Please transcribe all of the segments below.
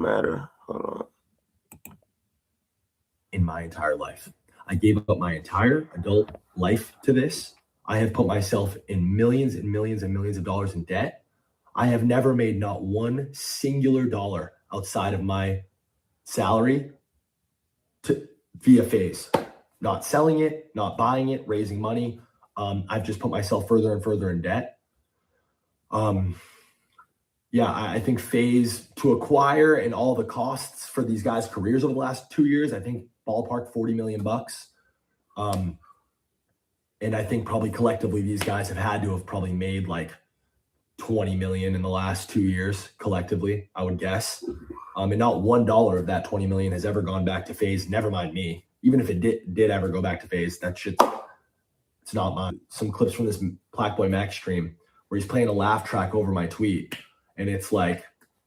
matter. Hold on. In my entire life. I gave up my entire adult life to this. I have put myself in millions and millions and millions of dollars in debt. I have never made not one singular dollar outside of my salary to via Phase. Not selling it, not buying it, raising money. I've just put myself further and further in debt. Um, yeah, I think Phase to acquire and all the costs for these guys' careers over the last 2 years, I think ballpark 40 million bucks. Um, and I think probably collectively these guys have had to have probably made like 20 million in the last 2 years collectively, I would guess. And not $1 of that 20 million has ever gone back to Phase. Never mind me. Even if it did ever go back to Phase, that shit, it's not mine. Some clips from this plaqueboymax stream where he's playing a laugh track over my tweet, and it's like,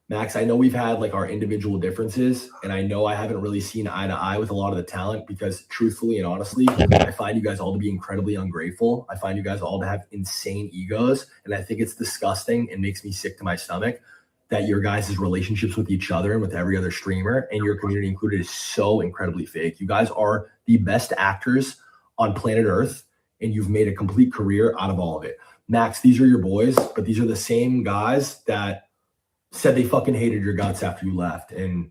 Max, I know we've had like our individual differences, and I know I haven't really seen eye to eye with a lot of the talent because truthfully and honestly, I find you guys all to be incredibly ungrateful. I find you guys all to have insane egos, and I think it's disgusting and makes me sick to my stomach that your guys' relationships with each other and with every other streamer and your community included is so incredibly fake. You guys are the best actors on planet Earth, and you've made a complete career out of all of it. Max, these are your boys, but these are the same guys that said they fucking hated your guts after you left. And,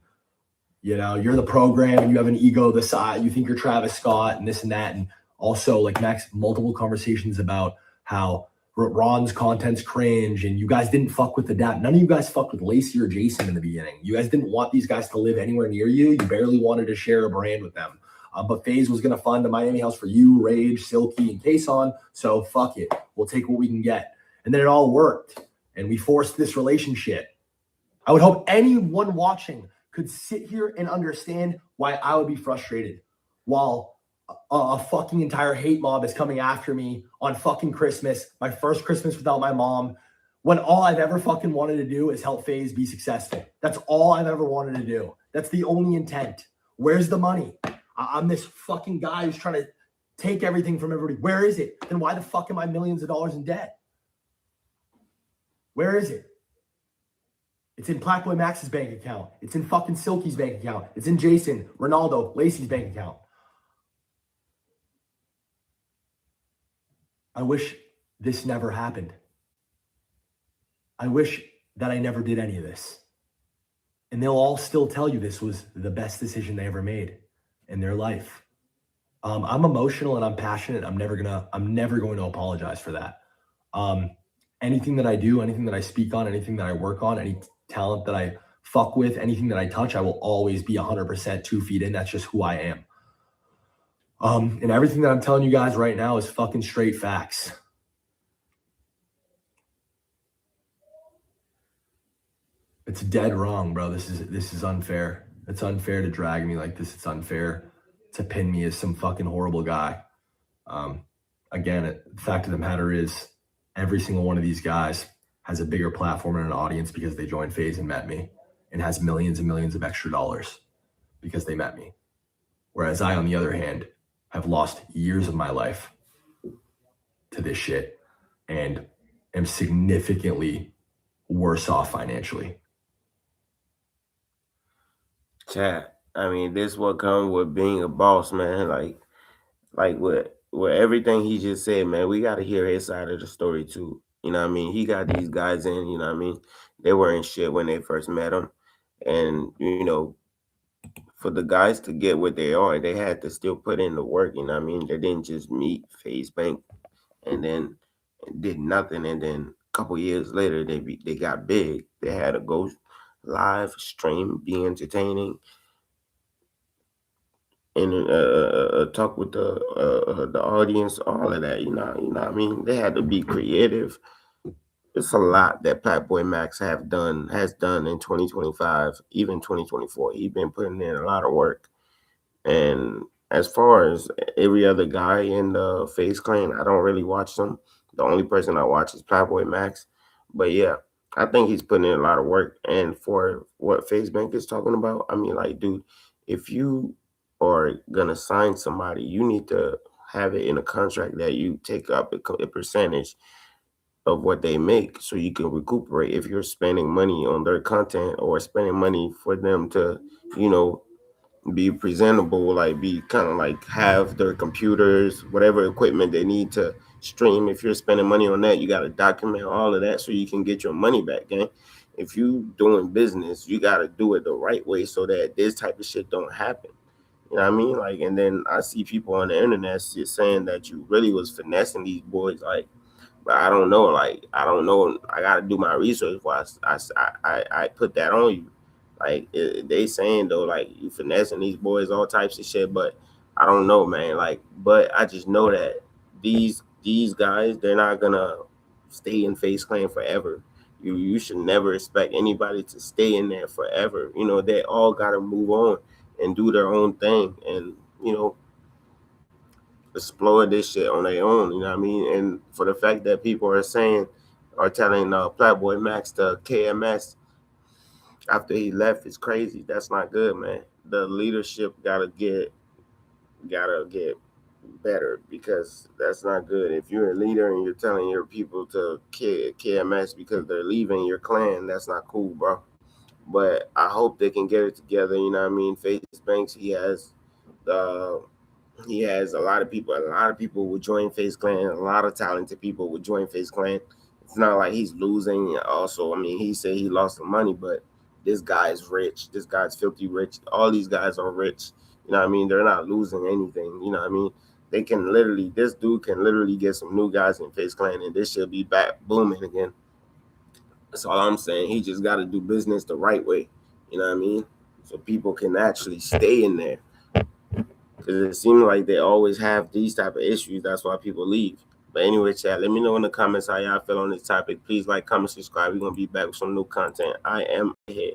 you know, you're the program and you have an ego the size, you think you're Travis Scott and this and that. And also, like, Max, multiple conversations about how Ron's content's cringe and you guys didn't fuck with the dad. None of you guys fucked with Lacey or Jason in the beginning. You guys didn't want these guys to live anywhere near you. You barely wanted to share a brand with them. But Faze was going to fund the Miami house for you, Rage, Silky, and Kason. So fuck it. We'll take what we can get. And then it all worked. And we forced this relationship. I would hope anyone watching could sit here and understand why I would be frustrated while a fucking entire hate mob is coming after me on fucking Christmas, my first Christmas without my mom, when all I've ever fucking wanted to do is help Faze be successful. That's all I've ever wanted to do. That's the only intent. Where's the money? I'm this fucking guy who's trying to take everything from everybody. Where is it? Then why the fuck am I millions of dollars in debt? Where is it? It's in Plaqueboy Max's bank account. It's in fucking Silky's bank account. It's in Jason, Ronaldo, Lacey's bank account. I wish this never happened. I wish that I never did any of this. And they'll all still tell you this was the best decision they ever made in their life. I'm emotional and I'm passionate. I'm never going to apologize for that. Anything that I do, anything that I speak on, anything that I work on, any talent that I fuck with, anything that I touch, I will always be 100% 2 feet in. That's just who I am. And everything that I'm telling you guys right now is fucking straight facts. It's dead wrong, bro. This is unfair. It's unfair to drag me like this. It's unfair to pin me as some fucking horrible guy. Again, the fact of the matter is every single one of these guys has a bigger platform and an audience because they joined Faze and met me, and has millions and millions of extra dollars because they met me. Whereas I, on the other hand, have lost years of my life to this shit and am significantly worse off financially. Chat. I mean, this what comes with being a boss, man. Like with everything he just said, man, we got to hear his side of the story too. You know what I mean? He got these guys in, you know what I mean? They weren't shit when they first met him. And, you know, for the guys to get what they are, they had to still put in the work, you know what I mean? They didn't just meet Faze Banks and then did nothing. And then a couple years later, they got big. They had to go live, stream, be entertaining, and talk with the audience, all of that. You know what I mean. They had to be creative. It's a lot that Plaqueboy Max has done in 2025, even 2024. He's been putting in a lot of work. And as far as every other guy in the Faze Clan, I don't really watch them. The only person I watch is Plaqueboy Max. But yeah, I think he's putting in a lot of work. And for what Faze Bank is talking about, I mean, like, dude, if you are gonna sign somebody, you need to have it in a contract that you take up a percentage of what they make so you can recuperate if you're spending money on their content or spending money for them to, you know, be presentable, like be kind of like have their computers, whatever equipment they need to stream. If you're spending money on that, you got to document all of that so you can get your money back, gang. If you doing business, you got to do it the right way so that this type of shit don't happen. You know what I mean? Like, and then I see people on the internet saying that you really was finessing these boys, like, but I don't know. Like, I don't know. I got to do my research before I put that on you. Like, they saying though, like you finessing these boys, all types of shit. But I don't know, man. Like, but I just know that these guys, they're not gonna stay in Face Clan forever. You should never expect anybody to stay in there forever. You know, they all gotta move on and do their own thing, and you know, explore this shit on their own. You know what I mean? And for the fact that people are saying, are telling Plaqueboy Max to KMS after he left is crazy. That's not good, man. The leadership gotta get better, because that's not good. If you're a leader and you're telling your people to KMS because they're leaving your clan, that's not cool, bro. But I hope they can get it together. You know what I mean? Faze Banks, uh, he has a lot of people. A lot of people would join Face Clan. A lot of talented people would join Face Clan. It's not like he's losing. Also, I mean, he said he lost some money, but this guy is rich. This guy's filthy rich. All these guys are rich. You know what I mean? They're not losing anything. You know what I mean? They can literally, this dude can literally get some new guys in Face Clan, and this should be back booming again. That's all I'm saying. He just got to do business the right way. You know what I mean? So people can actually stay in there, because it seems like they always have these type of issues. That's why people leave. But anyway, chat, let me know in the comments how y'all feel on this topic. Please like, comment, subscribe. We're gonna be back with some new content. I am ahead.